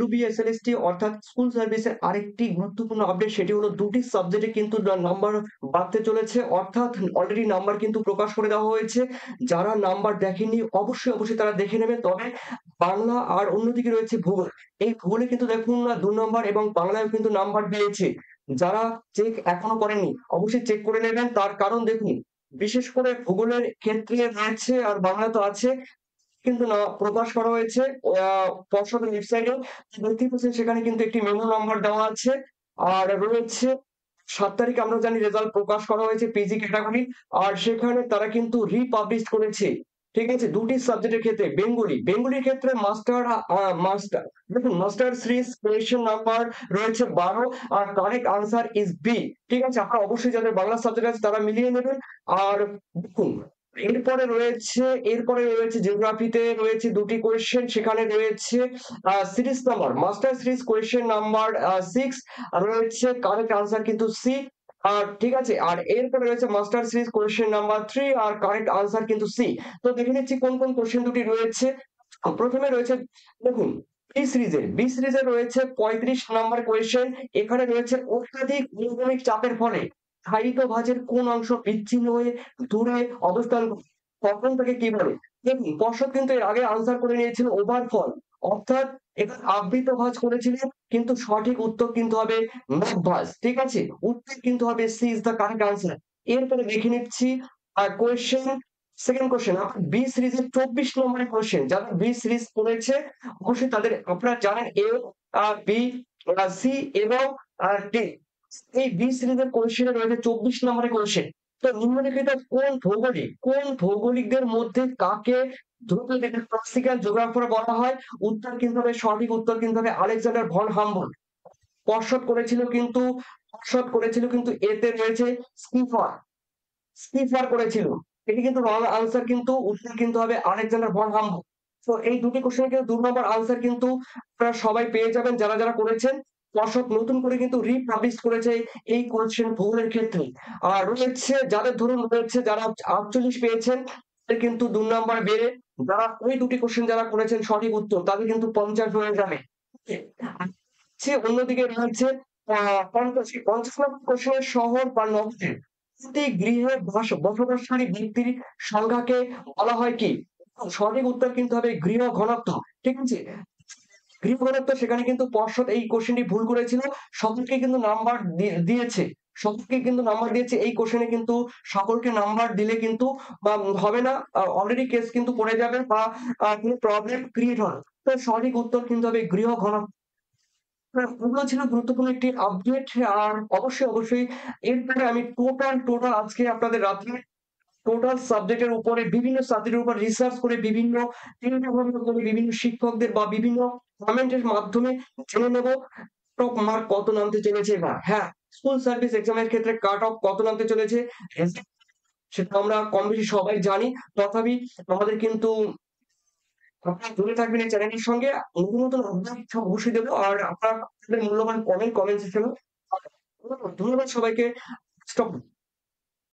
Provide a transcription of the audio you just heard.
WBSLST অর্থাৎ school সার্ভিসের আরেকটি গুরুত্বপূর্ণ আপডেট, সেটি হলো ২টি সাবজেক্টে কিন্তু নাম্বার বাড়তে চলেছে, অর্থাৎ অলরেডি নাম্বার কিন্তু প্রকাশ করে দেওয়া হয়েছে। যারা নাম্বার দেখেননি অবশ্যই তারা দেখে নেবেন। তবে বাংলা আর অন্যদিকে রয়েছে ভূগোল। এই ভূগোলে কিন্তু দেখুন না ২ নম্বর এবং বাংলায়ও কিন্তু নাম্বার পেয়েছে। যারা চেক এখনো করেননি অবশ্যই চেক করে নেবেন। তার কারণ দেখুন, বিশেষ করে ভূগোলের ক্ষেত্রে রয়েছে আর বাংলা তো আছে, কিন্তু না প্রকাশ করা হয়েছে পর্ষদের ওয়েবসাইটে। দেখতেই পাচ্ছেন সেখানে কিন্তু একটি মেমো নাম্বার দেওয়া আছে। আর রয়েছে ৭ তারিখ আমরা জানি রেজাল্ট প্রকাশ করা হয়েছে পিজি ক্যাটাগরি। আর সেখানে তারা কিন্তু রিপাবলিশ করেছে। ঠিক আছে? ২ টি সাবজেক্টের ক্ষেত্রে বেঙ্গলির ক্ষেত্রে মাস্টার দেখুন মাস্টার সিরিজ কোয়েশ্চেন নাম্বার রয়েছে ১২ আর কারেক্ট আনসার ইস বি। ঠিক আছে? আপনারা অবশ্যই যাদের বাংলা সাবজেক্ট আছে তারা মিলিয়ে নেবেন। আর দেখুন এরপরে রয়েছে জিওগ্রাফিতে রয়েছে ২ টি কোয়েশ্চেন, সেখানে রয়েছে series number master series question number 6 আর রয়েছে কারেক্ট আনসার কিন্তু সি। আর ঠিক আছে? আর এরপরে রয়েছে মাস্টার সিরিজ কোয়েশ্চেন নাম্বার 3 আর কারেক্ট আনসার কিন্তু সি। তো দেখে নিচ্ছি কোন কোয়েশ্চেন দুটি রয়েছে। প্রথমে রয়েছে দেখুন বি সিরিজের রয়েছে ৩৫ নাম্বার কোয়েশ্চেন। এখানে রয়েছে অত্যাধিক অনুভূমিক চাপের ফলে স্থায়িত ভাঁজের কোন অংশ বিচ্ছিন্ন হয়ে দূরে অবস্থান করে? তখন তাকে কি বলে? দেখুন পর্ষদ কিন্তু এর আগে আনসার করে নিয়েছিল ওভারফল, অর্থাৎ এখানে আবৃত ভাঁজ করেছিলেন, কিন্তু সঠিক উত্তর কিন্তু হবে ম্যাপ ভাঁজ। ঠিক আছে? উত্তর কিন্তু হবে C is the correct answer. এরপরে দেখে নিচ্ছি কোয়েশ্চেন সেকেন্ড কোয়েশ্চেন বি সিরিজের ২৪ নম্বরের কোয়েশ্চেন। যারা বি সিরিজ পড়েছে অবশ্যই তাদের আপনারা জানেন এ, বি, সি এবং ডি। এই বি সিরিজের কোয়েশ্চেনে রয়েছে ২৪ নম্বরের কোয়েশ্চেন। তো নিম্নলিখিত কোন ভৌগোলিকদের মধ্যে কাকে ক্লাসিক্যাল জিওগ্রাফার বলা হয়? সঠিক উত্তর কিন্তু হবে আলেকজান্ডার ভন হাম্বল্ট। পর্ষদ করেছিল কিন্তু এতে রয়েছে স্কিফার। স্কিফার করেছিল। এটি কিন্তু রং আনসার, কিন্তু উত্তর কিন্তু হবে আলেকজান্ডার ভন হামবুর্গ। তো এই দুটি কোশ্চেন কিন্তু ২ নম্বর আনসার কিন্তু আপনারা সবাই পেয়ে যাবেন যারা করেছেন। পর্ষদ নতুন করে কিন্তু রিপাবলিশ করেছে এই কোশ্চেন ভূগোলের ক্ষেত্রে। আর রয়েছে যাদের ধরুন রয়েছে যারা ৪৮ পেয়েছেন তাদের কিন্তু ২ নাম্বার বেড়ে যারা ওই দুটি কোশ্চেন যারা করেছেন সঠিক উত্তর তাদের কিন্তু ৫০ হয়ে যাবে। অন্যদিকে রয়েছে ৫০ নম্বর কোশ্চেনের শহর বা নগরীর প্রতি গৃহে বসবাসকারী ব্যক্তির সংখ্যাকে বলা হয় কি? সঠিক উত্তর কিন্তু হবে গৃহ ঘনত্ব। ঠিক আছে? গৃহ ঘনত্ব, সেখানে কিন্তু পর্ষদ এই কোশ্চেনটি ভুল করেছিল। সকলকে কিন্তু নাম্বার দিয়েছে। সকলকে কিন্তু নাম্বার দিয়েছে। এই কোশ্চেনে কিন্তু সকলকে নাম্বার দিলে কিন্তু হবে না। অলরেডি কেস কিন্তু পড়ে যাবে বা কোনো প্রবলেম ক্রিয়েট হয়। তো সঠিক উত্তর কিন্তু হবে গৃহ ঘনত্ব। ওগুলো ছিল গুরুত্বপূর্ণ একটি আপডেট। আর অবশ্যই এরপরে আমি টোটাল আজকে আপনাদের রাত্রে টোটাল সাবজেক্টের উপরে বিভিন্ন সাবজেক্টের উপর রিসার্চ করে বিভিন্ন চিন্তা-ভাবনা করে বিভিন্ন শিক্ষকদের বা বিভিন্ন কমেন্টের মাধ্যমে জেনে নেব কাট অফ মার্ক কত নামতে চলেছে এবার। হ্যাঁ, স্কুল সার্ভিস এক্সামের ক্ষেত্রে কাট অফ কত নামতে চলেছে সেটা আমরা কম বেশি সবাই জানি। তথাপি আমাদের কিন্তু আপনারা জুড়ে থাকবেন এই চ্যানেলটির সঙ্গে। নতুন আপডেট অবশ্যই দেব। আর আপনাদের মূল্যবান কমেন্ট সেকশনে ধন্যবাদ সবাইকে। স্টপ